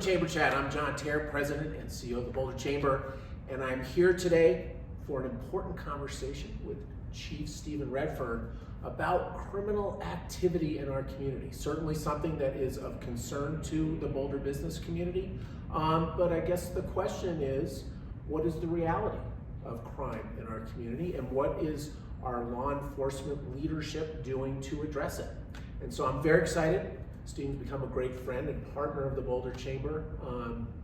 Chamber Chat. I'm John Terr, President and CEO of the Boulder Chamber, and I'm here today for an important conversation with Chief Stephen Redfearn about criminal activity in our community. Certainly something that is of concern to the Boulder business community, but I guess the question is, what is the reality of crime in our community, and what is our law enforcement leadership doing to address it? And so I'm very excited. Stephen's become a great friend and partner of the Boulder Chamber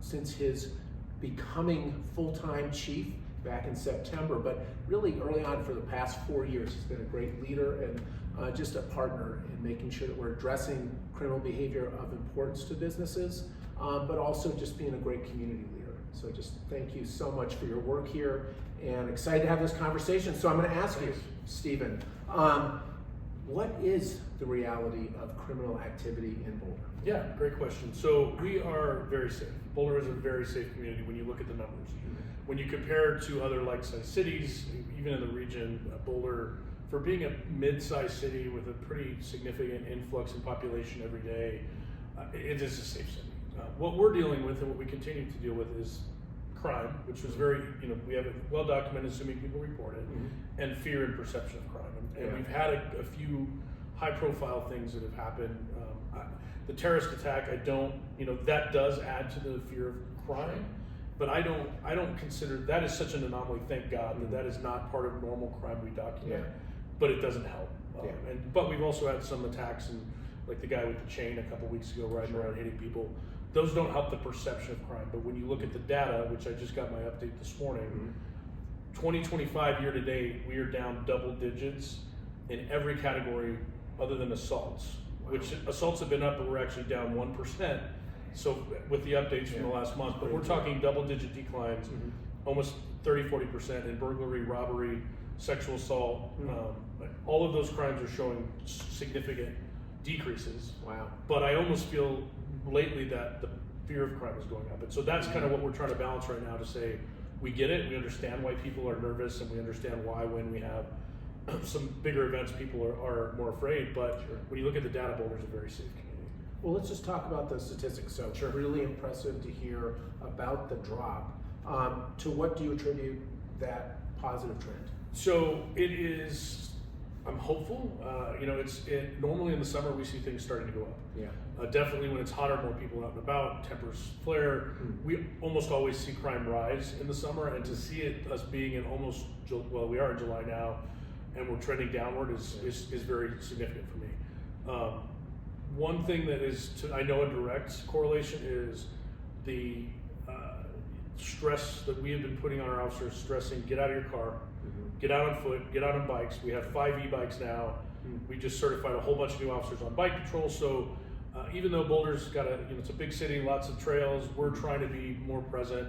since his becoming full-time chief back in September, but really early on for the past 4 years, he's been a great leader and just a partner in making sure that we're addressing criminal behavior of importance to businesses, but also just being a great community leader. So just thank you so much for your work here, and excited to have this conversation. So I'm going to ask you, Stephen, what is the reality of criminal activity in Boulder? Yeah, great question. So we are very safe. Boulder is a very safe community when you look at the numbers. When you compare it to other like-sized cities, even in the region, Boulder, for being a mid-sized city with a pretty significant influx in population every day, it is a safe city. What we're dealing with and what we continue to deal with is crime, which was very, we have it well documented, assuming people report it, and fear and perception of crime. And we've had a few high-profile things that have happened. The terrorist attack, that does add to the fear of crime, but I don't consider that is such an anomaly. Thank God that is not part of normal crime we document, but it doesn't help. But we've also had some attacks, and like the guy with the chain a couple weeks ago riding around hitting people. Those don't help the perception of crime. But when you look at the data, which I just got my update this morning, 2025 year to date, we are down double digits in every category other than assaults, which assaults have been up, but we're actually down 1%. So with the updates from the last month, but we're talking double digit declines, almost 30-40% in burglary, robbery, sexual assault. All of those crimes are showing significant decreases. Wow. But I almost feel lately that the fear of crime is going up. And so that's kind of what we're trying to balance right now, to say, we get it, we understand why people are nervous, and we understand why when we have some bigger events, people are more afraid. But when you look at the data, Boulder's a very safe community. Well, let's just talk about the statistics. So really impressive to hear about the drop. To what do you attribute that positive trend? So it is, I'm hopeful. Normally in the summer we see things starting to go up. Definitely when it's hotter, more people out and about, tempers flare. We almost always see crime rise in the summer, and to see us being in we are in July now, and we're trending downward is very significant for me. One thing that is, I know a direct correlation is the stress that we have been putting on our officers, stressing, get out of your car, get out on foot, get out on bikes. We have 5 e-bikes now. We just certified a whole bunch of new officers on bike patrol. So even though Boulder's got it's a big city, lots of trails, we're trying to be more present,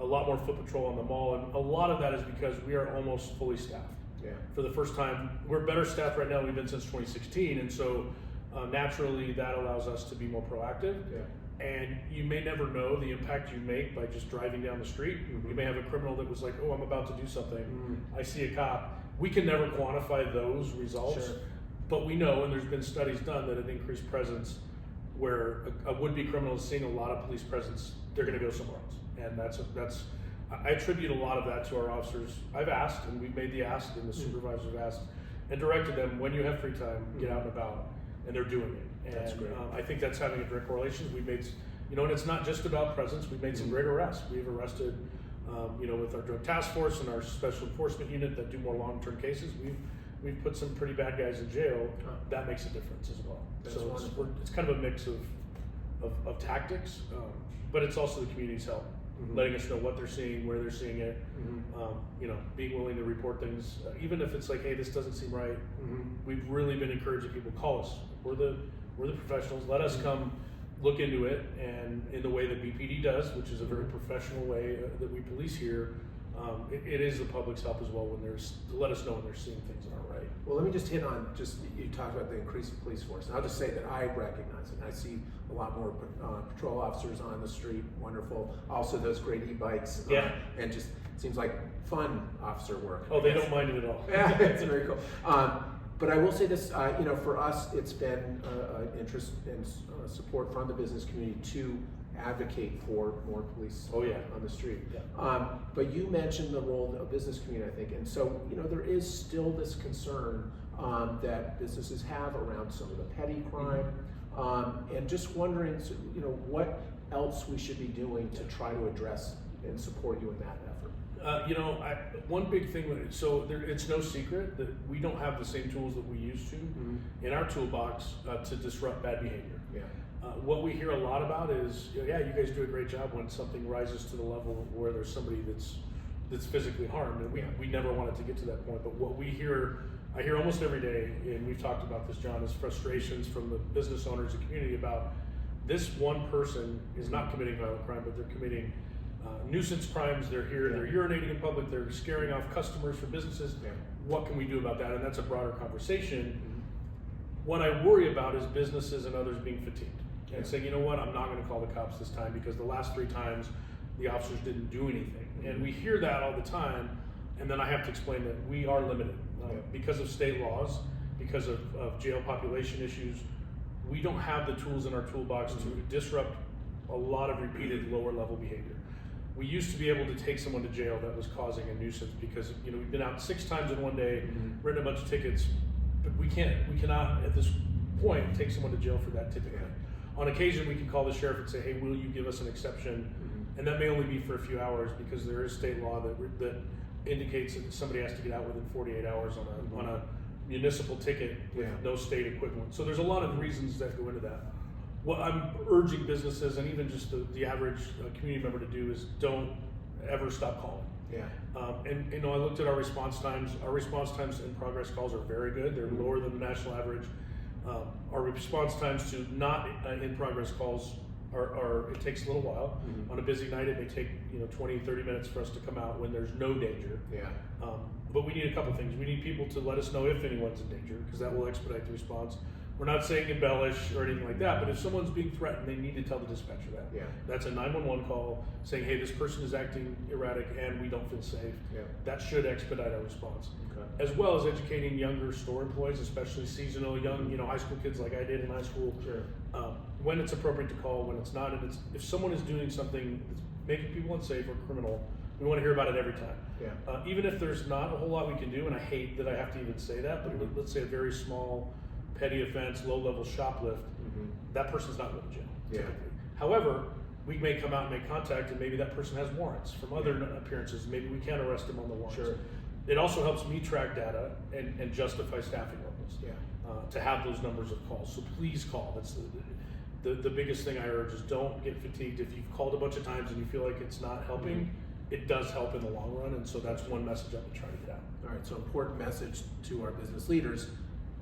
a lot more foot patrol on the mall. And a lot of that is because we are almost fully staffed. For the first time, we're better staffed right now than we've been since 2016. And so naturally that allows us to be more proactive. And you may never know the impact you make by just driving down the street. You may have a criminal that was like, oh, I'm about to do something. I see a cop. We can never quantify those results, but we know, and there's been studies done, that an increased presence where a would-be criminal is seeing a lot of police presence, they're gonna go somewhere else. And I attribute a lot of that to our officers. I've asked, and we've made the ask, and the supervisors have asked, and directed them, when you have free time, get out and about, and they're doing it. That's great. I think that's having a direct correlation. We've made, and it's not just about presence. We've made some great arrests. We've arrested, with our drug task force and our special enforcement unit that do more long-term cases. We've put some pretty bad guys in jail. That makes a difference as well. So it's kind of a mix of tactics, but it's also the community's help, letting us know what they're seeing, where they're seeing it. Being willing to report things, even if it's like, hey, this doesn't seem right. We've really been encouraging people, call us. We're the professionals. Let us come look into it, and in the way that BPD does, which is a very professional way that we police here. It is the public's help as well to let us know when they're seeing things that aren't right. Well, let me just hit on, you talked about the increased police force. And I'll just say that I recognize it. I see a lot more patrol officers on the street, wonderful. Also those great e-bikes. And just seems like fun officer work. Oh, they don't mind it at all. Yeah, it's very cool. But I will say this, for us, it's been interest and support from the business community to advocate for more police on the street. Yeah. But you mentioned the role of the business community, I think, and so there is still this concern that businesses have around some of the petty crime, and just wondering, what else we should be doing to try to address and support you in that effort. One big thing, it's no secret that we don't have the same tools that we used to in our toolbox to disrupt bad behavior. Yeah. What we hear a lot about is, you guys do a great job when something rises to the level where there's somebody that's physically harmed, and we never wanted to get to that point. But what I hear almost every day, and we've talked about this, John, is frustrations from the business owners and community about this one person is not committing violent crime, but they're committing nuisance crimes. They're here, they're urinating in public, they're scaring off customers for businesses. Yeah. What can we do about that? And that's a broader conversation. What I worry about is businesses and others being fatigued and saying, you know what, I'm not going to call the cops this time because the last 3 times the officers didn't do anything. And we hear that all the time, and then I have to explain that we are limited because of state laws, because of jail population issues. We don't have the tools in our toolbox to disrupt a lot of repeated lower level behavior. We used to be able to take someone to jail that was causing a nuisance because we've been out 6 times in one day, written a bunch of tickets, but we cannot at this point take someone to jail for that typically. On occasion, we can call the sheriff and say, hey, will you give us an exception? And that may only be for a few hours because there is state law that indicates that somebody has to get out within 48 hours on a municipal ticket with no state equivalent. So there's a lot of reasons that go into that. What I'm urging businesses and even just the average community member to do is don't ever stop calling. And I looked at our response times. Our response times in progress calls are very good. They're lower than the national average. Our response times to not in progress calls are it takes a little while. On a busy night, it may take 20, 30 minutes for us to come out when there's no danger. But we need a couple things. We need people to let us know if anyone's in danger because that will expedite the response. We're not saying embellish or anything like that, but if someone's being threatened, they need to tell the dispatcher that. That's a 911 call saying, hey, this person is acting erratic and we don't feel safe. That should expedite our response. As well as educating younger store employees, especially seasonal, young, high school kids like I did in high school, when it's appropriate to call, when it's not. And if someone is doing something that's making people unsafe or criminal, we want to hear about it every time. Even if there's not a whole lot we can do, and I hate that I have to even say that, but let's say a very small petty offense, low-level shoplift, that person's not going to jail, typically. However, we may come out and make contact, and maybe that person has warrants from other appearances. Maybe we can't arrest him on the warrants. It also helps me track data and justify staffing levels to have those numbers of calls. So please call. That's the biggest thing I urge is don't get fatigued. If you've called a bunch of times and you feel like it's not helping, it does help in the long run, and so that's one message I would try to get out. All right, so important message to our business leaders.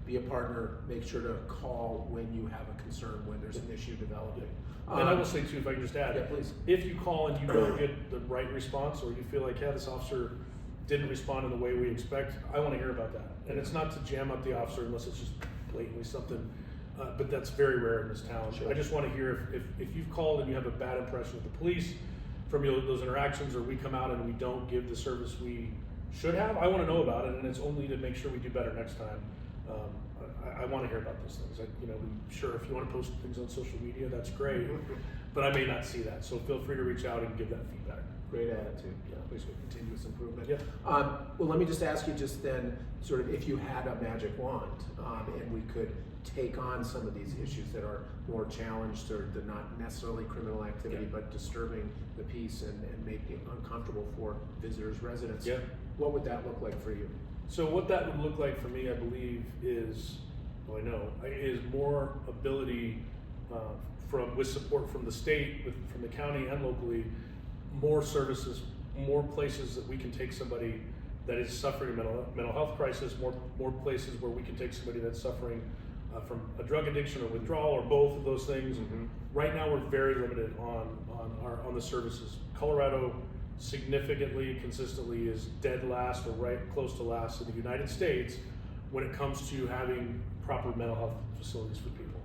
Be a partner, make sure to call when you have a concern, when there's an issue developing. And I will say too, if I can just add, please. If you call and you don't get the right response, or you feel like, this officer didn't respond in the way we expect, I want to hear about that. And it's not to jam up the officer unless it's just blatantly something, but that's very rare in this town. I just want to hear if you've called and you have a bad impression of the police from those interactions, or we come out and we don't give the service we should have, I want to know about it, and it's only to make sure we do better next time. I want to hear about those things. Sure, if you want to post things on social media, that's great, but I may not see that. So feel free to reach out and give that feedback. Great attitude. Please continuous improvement. Well, let me just ask you just then, sort of, if you had a magic wand and we could take on some of these issues that are more challenged, or they're not necessarily criminal activity, but disturbing the peace and making it uncomfortable for visitors, residents, what would that look like for you? So what that would look like for me, I believe, is more ability with support from the state, from the county and locally, more services, more places that we can take somebody that is suffering a mental health crisis, more places where we can take somebody that's suffering from a drug addiction or withdrawal, or both of those things. Right now, we're very limited on the services. Colorado significantly, consistently is dead last or right close to last in the United States when it comes to having proper mental health facilities for people.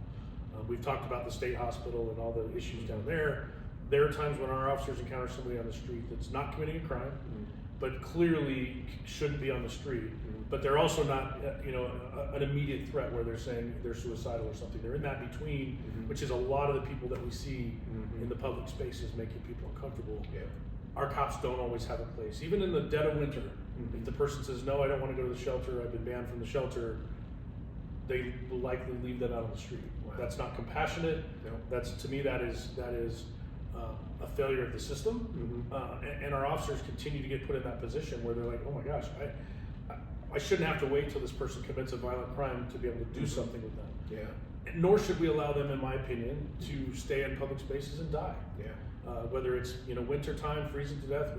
We've talked about the state hospital and all the issues down there. There are times when our officers encounter somebody on the street that's not committing a crime, but clearly shouldn't be on the street. But they're also not, an immediate threat where they're saying they're suicidal or something. They're in that between, which is a lot of the people that we see in the public spaces making people uncomfortable. Yeah. Our cops don't always have a place. Even in the dead of winter, if the person says, no, I don't want to go to the shelter, I've been banned from the shelter, they will likely leave them out on the street. Wow. That's not compassionate. No. That's, to me, that is a failure of the system. And our officers continue to get put in that position where they're like, oh my gosh, I shouldn't have to wait till this person commits a violent crime to be able to do something with them. Yeah. Nor should we allow them, in my opinion, to stay in public spaces and die. Yeah. Whether it's winter time, freezing to death.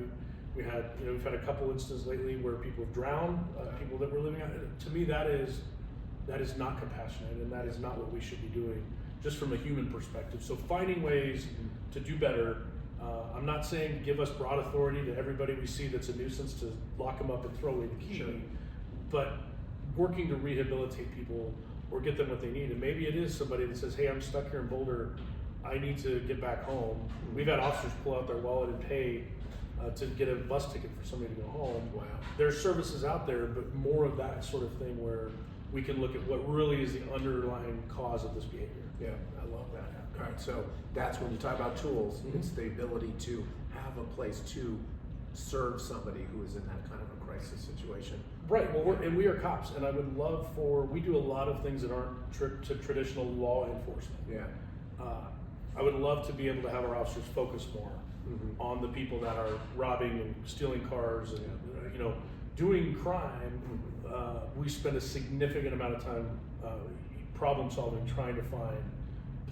We've had a couple instances lately where people have drowned, people that were living out. To me, that is not compassionate, and that is not what we should be doing, just from a human perspective. So finding ways to do better. I'm not saying give us broad authority to everybody we see that's a nuisance to lock them up and throw away the key, Sure. but working to rehabilitate people or get them what they need. And maybe it is somebody that says, hey, I'm stuck here in Boulder, I need to get back home. We've had officers pull out their wallet and pay to get a bus ticket for somebody to go home. Wow. There's services out there, but more of that sort of thing where we can look at what really is the underlying cause of this behavior. Yeah, I love that. All right, so that's when you talk about tools, it's the ability to have a place to serve somebody who is in that kind of a crisis situation. Right, well, we are cops, and I would love we do a lot of things that aren't traditional law enforcement. Yeah. I would love to be able to have our officers focus more on the people that are robbing and stealing cars and doing crime. We spend a significant amount of time problem solving, trying to find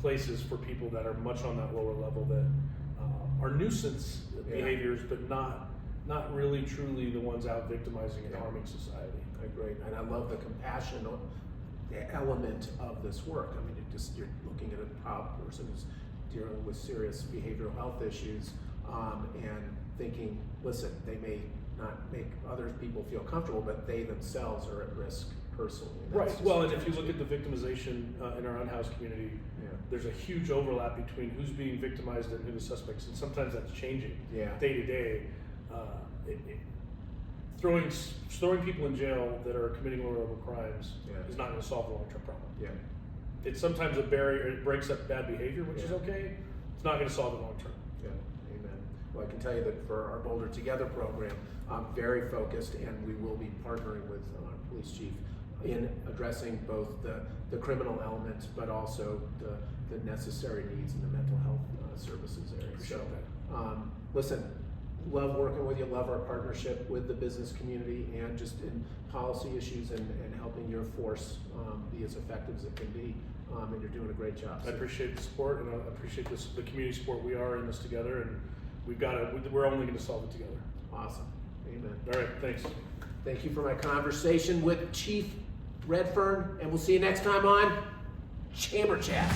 places for people that are much on that lower level that are nuisance behaviors, but not really truly the ones out victimizing and harming society. Great, and I love the compassion element of this work. I mean, you're looking at a proud person who's dealing with serious behavioral health issues, and thinking, listen, they may not make other people feel comfortable, but they themselves are at risk personally. Right. Well, and if you look at the victimization in our unhoused community, there's a huge overlap between who's being victimized and who the suspects, and sometimes that's changing day to day. Throwing people in jail that are committing lower level crimes is not going to solve the long-term problem. Yeah. It's sometimes a barrier. It breaks up bad behavior, which is okay. It's not going to solve it long term. Yeah. Amen. Well, I can tell you that for our Boulder Together program, I'm very focused, and we will be partnering with Police Chief in addressing both the criminal elements, but also the necessary needs in the mental health services area. Appreciate that. Listen, love working with you, love our partnership with the business community, and just in policy issues and helping your force be as effective as it can be, and you're doing a great job. I appreciate the support, and I appreciate the community support. We are in this together, and we're only going to solve it together. Awesome. Amen. All right, thanks. Thank you for my conversation with Chief Redfearn, and we'll see you next time on Chamber Chat.